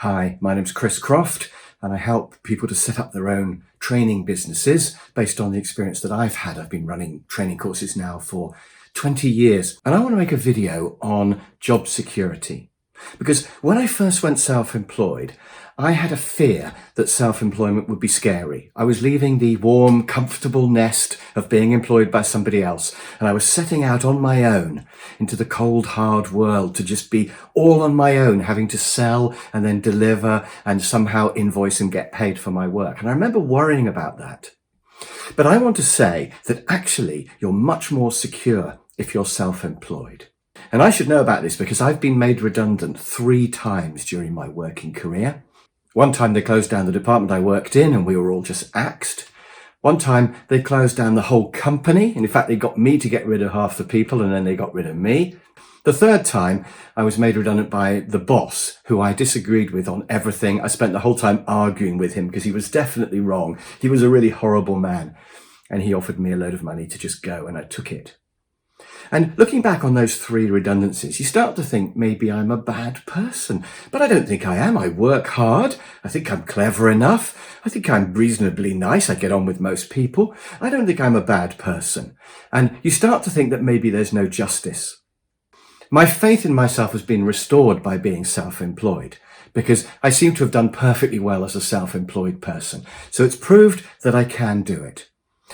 Hi, my name's Chris Croft, and I help people to set up their own training businesses based on the experience that I've had. I've been running training courses now for 20 years, and I want to make a video on job security. Because when I first went self-employed, I had a fear that self-employment would be scary. I was leaving the warm, comfortable nest of being employed by somebody else, and I was setting out on my own into the cold, hard world to just be all on my own, having to sell and then deliver and somehow invoice and get paid for my work. And I remember worrying about that. But I want to say that actually you're much more secure if you're self-employed. And I should know about this because I've been made redundant 3 times during my working career. One time they closed down the department I worked in and we were all just axed. One time they closed down the whole company. And in fact, they got me to get rid of half the people and then they got rid of me. The third time I was made redundant by the boss who I disagreed with on everything. I spent the whole time arguing with him because he was definitely wrong. He was a really horrible man and he offered me a load of money to just go and I took it. And looking back on those 3 redundancies, you start to think maybe I'm a bad person. But I don't think I am. I work hard. I think I'm clever enough. I think I'm reasonably nice. I get on with most people. I don't think I'm a bad person. And you start to think that maybe there's no justice. My faith in myself has been restored by being self-employed because I seem to have done perfectly well as a self-employed person. So it's proved that I can do it.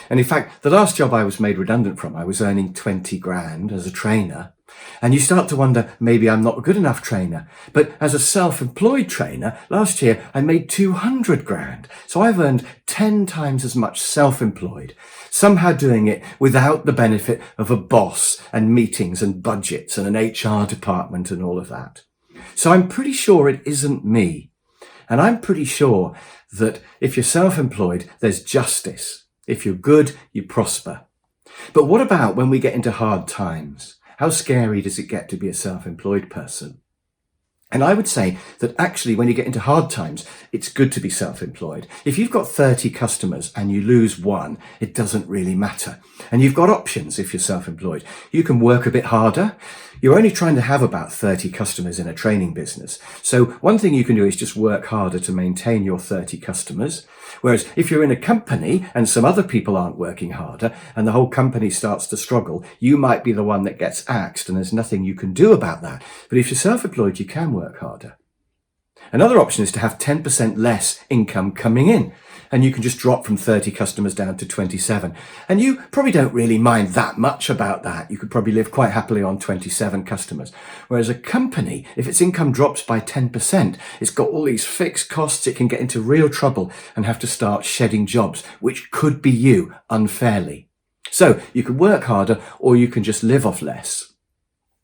And in fact, the last job I was made redundant from, I was earning 20 grand as a trainer. And you start to wonder, maybe I'm not a good enough trainer. But as a self-employed trainer, last year I made 200 grand. So I've earned 10 times as much self-employed, somehow doing it without the benefit of a boss and meetings and budgets and an HR department and all of that. So I'm pretty sure it isn't me. And I'm pretty sure that if you're self-employed, there's justice. If you're good, you prosper. But what about when we get into hard times? How scary does it get to be a self-employed person? And I would say that actually when you get into hard times, it's good to be self-employed. If you've got 30 customers and you lose 1, it doesn't really matter. And you've got options if you're self-employed. You can work a bit harder. You're only trying to have about 30 customers in a training business. So one thing you can do is just work harder to maintain your 30 customers. Whereas if you're in a company and some other people aren't working harder and the whole company starts to struggle, you might be the one that gets axed and there's nothing you can do about that. But if you're self-employed, you can work harder. Another option is to have 10% less income coming in. And you can just drop from 30 customers down to 27. And you probably don't really mind that much about that. You could probably live quite happily on 27 customers. Whereas a company, if its income drops by 10%, it's got all these fixed costs. It can get into real trouble and have to start shedding jobs, which could be you unfairly. So you can work harder or you can just live off less.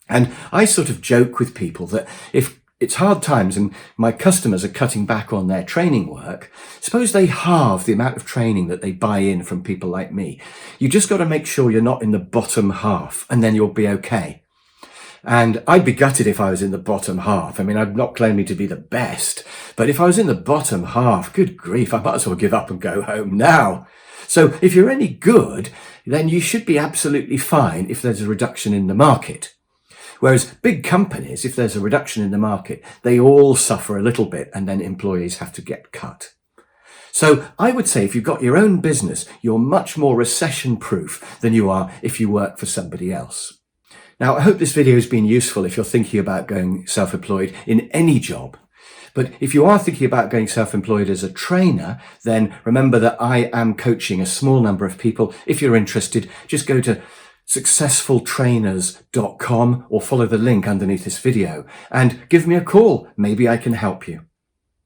And I sort of joke with people that if it's hard times and my customers are cutting back on their training work, suppose they halve the amount of training that they buy in from people like me. You just got to make sure you're not in the bottom half and then you'll be okay. And I'd be gutted if I was in the bottom half. I mean, I'm not claiming to be the best, but if I was in the bottom half, good grief, I might as well give up and go home now. So if you're any good, then you should be absolutely fine if there's a reduction in the market. Whereas big companies, if there's a reduction in the market, they all suffer a little bit and then employees have to get cut. So I would say if you've got your own business, you're much more recession proof than you are if you work for somebody else. Now, I hope this video has been useful if you're thinking about going self-employed in any job. But if you are thinking about going self-employed as a trainer, then remember that I am coaching a small number of people. If you're interested, just go to successfultrainers.com or follow the link underneath this video and give me a call. Maybe I can help you.